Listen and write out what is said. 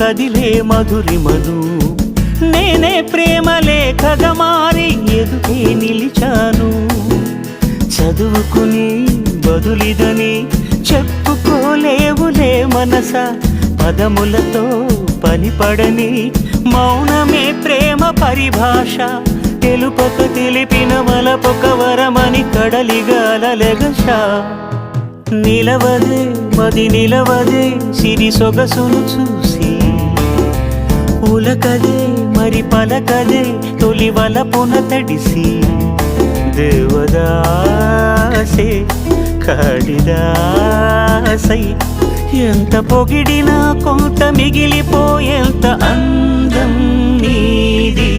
కదిలే మధురిమను నేనే ప్రేమ లేఖగా మారి ఎదుటే నిలిచాను చదువుకుని బదులిదని చెప్పుకోలేవులే మనస పదములతో పనిపడని మౌనమే ప్రేమ పరిభాష తెలుపక తెలిపిన వలపొక వరమని కడలిగాలెగష నిలవదే మది నిలవదే సిరి సొగసును చూసి ఉలకదే మరి పలకదే తొలి వలపున తడిసి దేవదాసే కాళిదాసై ఎంత పొగిడినా కొంత మిగిలిపోయేంత అందం నీది